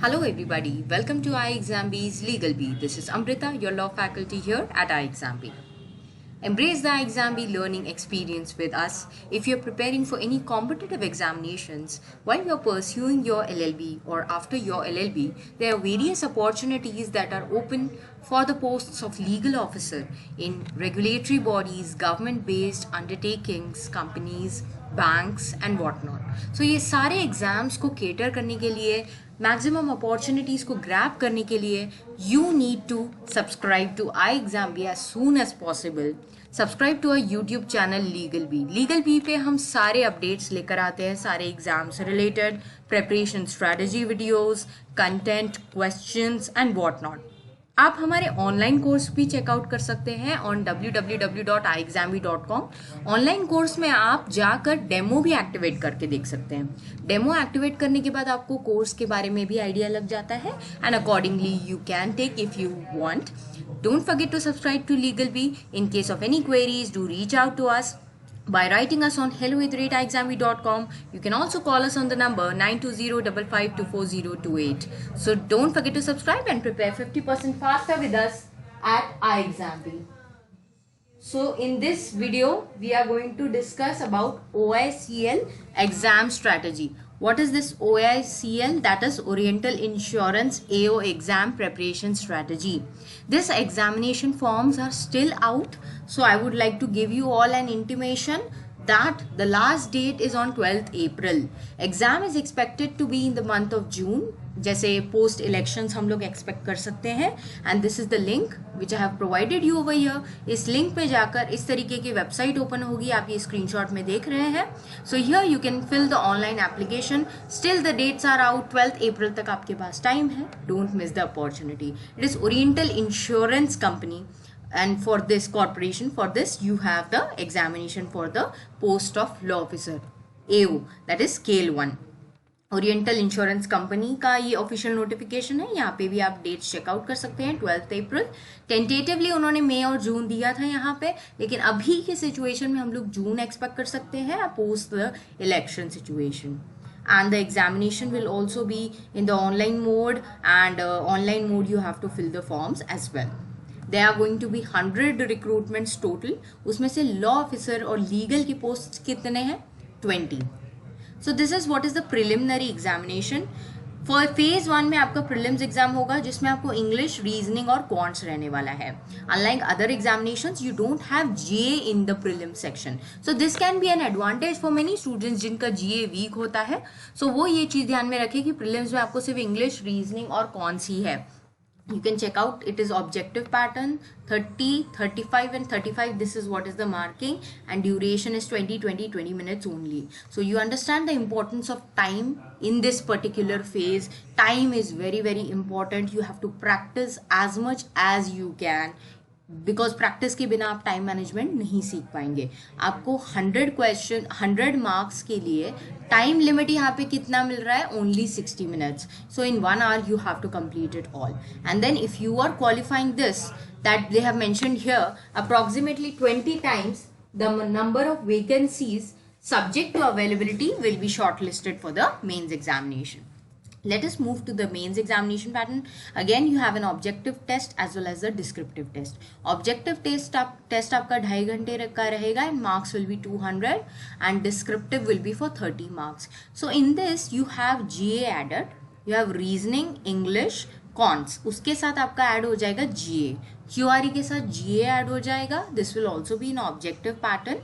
Hello everybody, welcome to iExamB's Legal Bee. This is Amrita, your law faculty here at iExamB. Embrace the iExamB learning experience with us. If you're preparing for any competitive examinations while you're pursuing your LLB or after your LLB, there are various opportunities that are open for the posts of legal officer in regulatory bodies, government-based undertakings, companies, banks and what not. So ये सारे exams को cater करने के लिए, maximum opportunities को grab करने के लिए you need to subscribe to iExamB as soon as possible. Subscribe to our YouTube channel Legal Bee. Legal Bee पे हम सारे अपडेट्स लेकर आते हैं, सारे एग्जाम से related preparation strategy videos, content, questions and what not. आप हमारे ऑनलाइन कोर्स भी चेकआउट कर सकते हैं ऑन www.iexamb.com. ऑनलाइन कोर्स में आप जाकर डेमो भी एक्टिवेट करके देख सकते हैं. डेमो एक्टिवेट करने के बाद आपको कोर्स के बारे में भी आइडिया लग जाता है and accordingly you can take if you want. Don't forget to subscribe to Legal Bee. In case of any queries do reach out to us by writing us on hello@iexamb.com. You can also call us on the number 920-5524028. So don't forget to subscribe and prepare 50% faster with us at iExamB. So in this video, we are going to discuss about OICL exam strategy. What is this OICL? That is Oriental Insurance AO exam preparation strategy. This examination forms are still out. So I would like to give you all an intimation that the last date is on 12th April. Exam is expected to be in the month of June. जैसे post elections हम लोग expect कर सकते हैं. And this is the link which I have provided you over here. इस link पे जाकर इस तरीके की वेबसाइट ओपन होगी, आप ये स्क्रीनशॉट में देख रहे हैं. So here you can fill the online application. Still the dates are out. 12th April तक आपके पास टाइम है. Don't miss the opportunity. It is Oriental Insurance company. And for this corporation, for this you have the examination for the post of law officer AO, that is scale 1. Oriental Insurance company का ये official notification है. यहाँ पे भी आप dates checkout कर सकते हैं. 12th अप्रैल टेंटेटिवली उन्होंने मई और जून दिया था यहाँ पे, लेकिन अभी के सिचुएशन में हम लोग जून एक्सपेक्ट कर सकते हैं post the election situation. And the examination will also be in the online mode, and online mode you have to fill the forms as well. There are going to be 100 recruitments total. उसमें से law officer और legal की post कितने हैं? 20. So this is what is the preliminary examination. For phase 1 में आपका prelims exam होगा जिसमें आपको इंग्लिश, रीजनिंग और क्वांट्स रहने वाला है. Unlike other examinations, you don't have GA in the prelim section. So this can be an advantage for many students जिनका GA वीक होता है. So वो ये चीज़ ध्यान में रखें कि prelims में आपको सिर्फ इंग्लिश, रीजनिंग और क्वांट्स ही है. You can check out, it is objective pattern 30, 35 and 35. This is what is the marking, and duration is 20 minutes only. So you understand the importance of time in this particular phase. Time is very important. You have to practice as much as you can, because practice के बिना आप time management नहीं सीख पाएंगे. आपको 100 question 100 marks के लिए time limit यहाँ पे कितना मिल रहा है? Only 60 minutes. So in 1 hour you have to complete it all. And then if you are qualifying this, that they have mentioned here approximately 20 times the number of vacancies subject to availability will be shortlisted for the mains examination. Let us move to the mains examination pattern. Again, you have an objective test as well as a descriptive test. Objective test आपका 2.5 घंटे का रहेगा and marks will be 200 and descriptive will be for 30 marks. So in this you have GA added, you have reasoning, English, cons. उसके साथ आपका add हो जाएगा GA. QRE के साथ GA ऐड हो जाएगा. This will also be in objective pattern.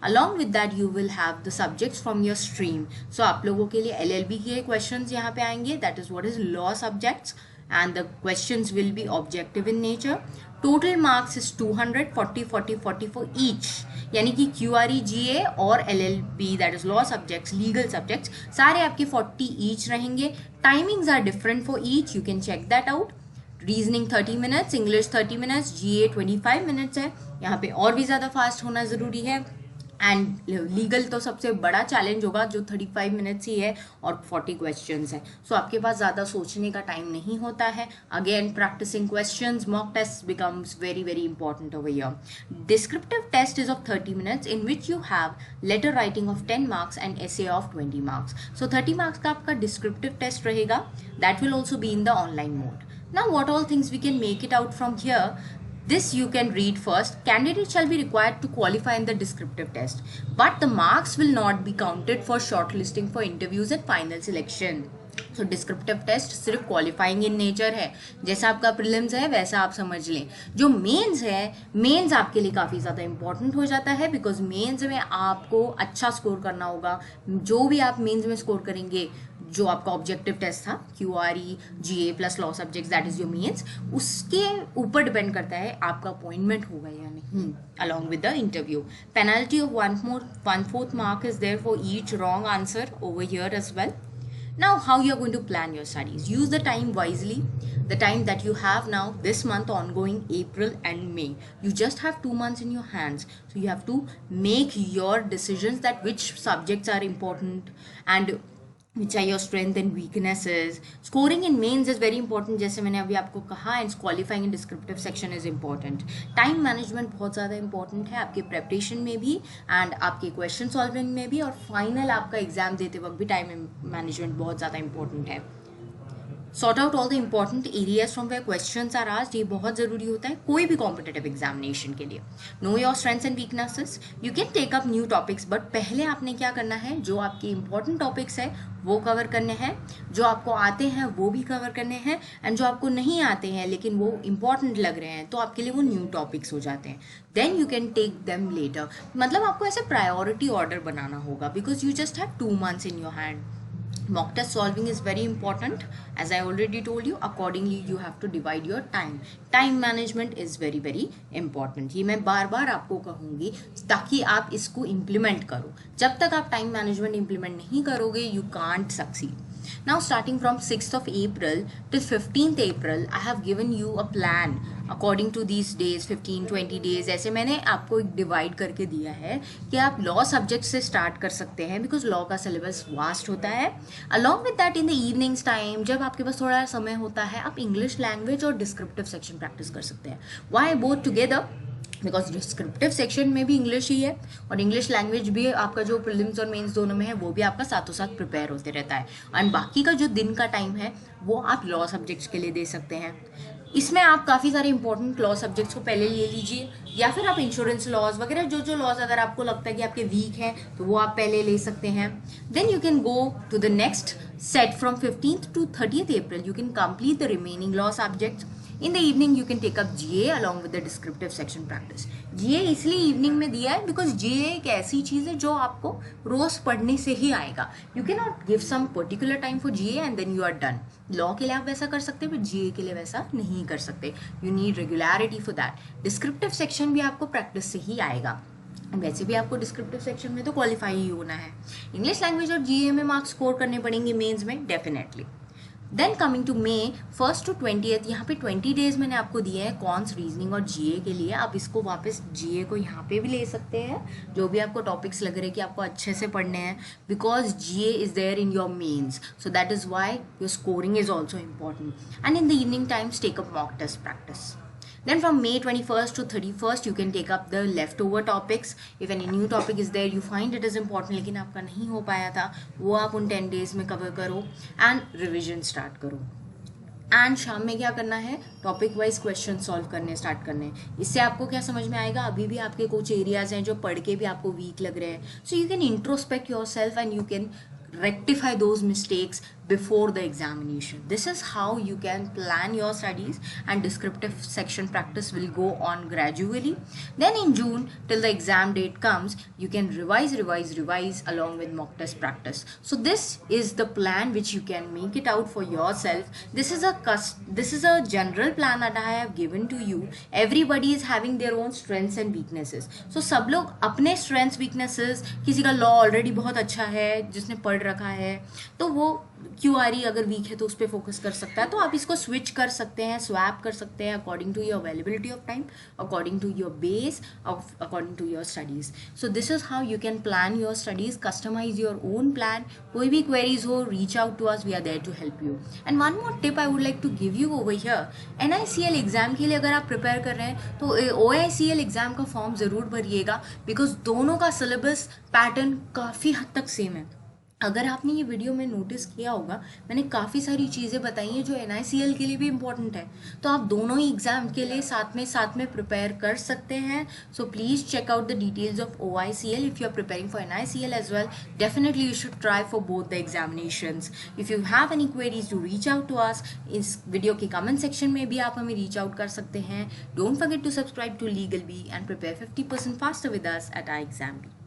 Along with that you will have the subjects from your stream. So आप लोगों के लिए LLB के questions यहाँ पे आएंगे. That is what is law subjects, and the questions will be objective in nature. Total marks is 200, 40, 40, 40 for each. यानी कि QRE, GA और LLB, that is law subjects, legal subjects, सारे आपके 40 each रहेंगे. Timings are different for each. You can check that out. Reasoning 30 minutes, English 30 minutes, GA 25 minutes है. यहाँ पे और भी ज़्यादा फास्ट होना ज़रूरी है. एंड लीगल तो सबसे बड़ा चैलेंज होगा जो 35 मिनट्स ही है और 40 क्वेश्चंस है. सो आपके पास ज़्यादा सोचने का टाइम नहीं होता है. Again practicing questions, mock test becomes very very important over here. Descriptive test is of 30 minutes in which you have letter writing of 10 marks and essay of 20 marks. So 30 marks का आपका descriptive test रहेगा. That will also be in the online mode. Now what all things we can make it out from here? This you can read first. Candidates shall be required to qualify in the descriptive test, but the marks will not be counted for shortlisting for interviews and final selection. So descriptive test सिर्फ qualifying in nature है. जैसा आपका prelims है वैसा आप समझ लें. जो मेंस है, मेंस आपके लिए काफ़ी ज़्यादा इंपॉर्टेंट हो जाता है, बिकॉज मेंस में आपको अच्छा स्कोर करना होगा. जो भी आप मेंस में स्कोर करेंगे, जो आपका ऑब्जेक्टिव टेस्ट था QRE GA plus law subjects, that is your mains, उसके ऊपर डिपेंड करता है आपका अपॉइंटमेंट होगा या नहीं along with the interview. Penalty of 1/4 mark is there for each wrong answer over here as well. Now how you are going to plan your studies? Use the time wisely. The time that you have now this month ongoing, April and May, you just have 2 months in your hands, so you have to make your decisions that which subjects are important and which are your strength and weaknesses. Scoring in mains is very important, जैसे मैंने अभी आपको कहा, and qualifying in descriptive section is important. Time management बहुत ज़्यादा important है आपके preparation में भी and आपके question solving में भी, और final आपका exam देते वक्त भी time management बहुत ज़्यादा important है. Sort out all the important areas from where questions are asked. ये बहुत ज़रूरी होता है कोई भी competitive examination के लिए. Know your strengths and weaknesses. You can take up new topics, but पहले आपने क्या करना है, जो आपके important topics है वो कवर करने हैं, जो आपको आते हैं वो भी कवर करने हैं, एंड जो आपको नहीं आते हैं लेकिन वो important लग रहे हैं तो आपके लिए वो न्यू टॉपिक्स हो जाते हैं. Then you can take them later. मतलब आपको ऐसे प्रायोरिटी ऑर्डर बनाना होगा, because you just have 2 months in your hand. Mock test solving is very important, as I already told you. Accordingly you have to divide your time. Time management is very very important. ये मैं बार बार आपको कहूँगी ताकि आप इसको implement करो. जब तक आप time management implement नहीं करोगे, you can't succeed. Now starting from 6th of April till 15th April, I have given you a plan according to these days, 15-20 days. ऐसे मैंने आपको एक डिवाइड करके दिया है कि आप लॉ सब्जेक्ट से स्टार्ट कर सकते हैं, बिकॉज लॉ का सिलेबस वास्ट होता है. Along with that in the evenings time, जब आपके पास थोड़ा समय होता है, आप इंग्लिश लैंग्वेज और डिस्क्रिप्टिव सेक्शन प्रैक्टिस कर सकते हैं. Why both together? Because descriptive section में भी इंग्लिश ही है और इंग्लिश लैंग्वेज भी आपका जो प्रीलिम्स और मेंस दोनों में है वो भी आपका साथों साथ प्रिपेयर होते रहता है. एंड बाकी का जो दिन का टाइम है वो आप लॉ सब्जेक्ट्स के लिए दे सकते हैं. इसमें आप काफ़ी सारे इंपॉर्टेंट लॉ सब्जेक्ट्स को पहले ले लीजिए, या फिर आप इंश्योरेंस लॉज वगैरह जो लॉज अगर आपको लगता है कि आपके वीक हैं तो वो आप पहले ले सकते हैं. Then you can go to the next set from 15th to 30th April. You can complete the remaining law subjects. In the evening you can take up GA along with the descriptive section practice. GA इसलिए evening में दिया है because GA एक ऐसी चीज़ है जो आपको रोज पढ़ने से ही आएगा. You can not give some particular time for GA and then you are done. Law के लिए आप वैसा कर सकते हैं बट GA के लिए वैसा नहीं कर सकते. You need regularity for that. Descriptive section भी आपको प्रैक्टिस से ही आएगा. वैसे भी आपको डिस्क्रिप्टिव सेक्शन में तो क्वालिफाई ही होना है. इंग्लिश लैंग्वेज और GA में मार्क्स स्कोर करने पड़ेंगे मेंस में definitely. Then coming to May 1st to 20th, यहाँ पे 20 डेज मैंने आपको दिए हैं कॉन्स, रीजनिंग और GA के लिए. आप इसको वापस GA को यहाँ पे भी ले सकते हैं, जो भी आपको टॉपिक्स लग रहे हैं कि आपको अच्छे से पढ़ने हैं, because GA is there in your mains, so that is why your scoring is also important. And in the evening times take up mock test practice. Then from May 21st to 31st you can take up the leftover topics. If any new topic is there you find it is important लेकिन आपका नहीं हो पाया था, वो आप उन 10 days में कवर करो एंड रिविजन स्टार्ट करो. एंड शाम में क्या करना है, टॉपिक वाइज क्वेश्चन सॉल्व करने स्टार्ट करने. इससे आपको क्या समझ में आएगा, अभी भी आपके कुछ एरियाज हैं जो पढ़ के भी आपको वीक लग रहे हैं. So you can introspect your self and you can rectify those mistakes before the examination. This is how you can plan your studies, and descriptive section practice will go on gradually. Then in June till the exam date comes you can revise along with mock test practice. So this is the plan which you can make it out for yourself. This is a general plan that I have given to you. Everybody is having their own strengths and weaknesses. So सब लोग अपने strengths weaknesses, किसी का law already बहुत अच्छा है जिसने पढ़ रखा है तो वो QRE अगर वीक है तो उस पर फोकस कर सकता है. तो आप इसको स्विच कर सकते हैं, स्वैप कर सकते हैं according to your availability of time, according to your base, according to your studies. So this is how you can plan your studies, customise your own plan. कोई भी क्वेरीज हो, reach out to us, we are there to help you. And one more tip I would like to give you over here. NICL exam के लिए अगर आप prepare कर रहे हैं तो OICL एग्जाम का फॉर्म जरूर भरिएगा, बिकॉज दोनों का सिलेबस पैटर्न काफ़ी हद तक सेम है. अगर आपने ये वीडियो में नोटिस किया होगा, मैंने काफ़ी सारी चीज़ें बताई हैं जो NICL के लिए भी इम्पॉर्टेंट है. तो आप दोनों ही एग्जाम के लिए साथ में प्रिपेयर कर सकते हैं. So please check out the details of OICL if you are preparing for NICL as well. Definitely you should try for both the examinations. If you have any queries to reach out to us, इस video के comment section में भी आप हमें reach out कर सकते हैं. Don't forget to subscribe to Legal Bee and prepare 50% faster with us at iExamBee.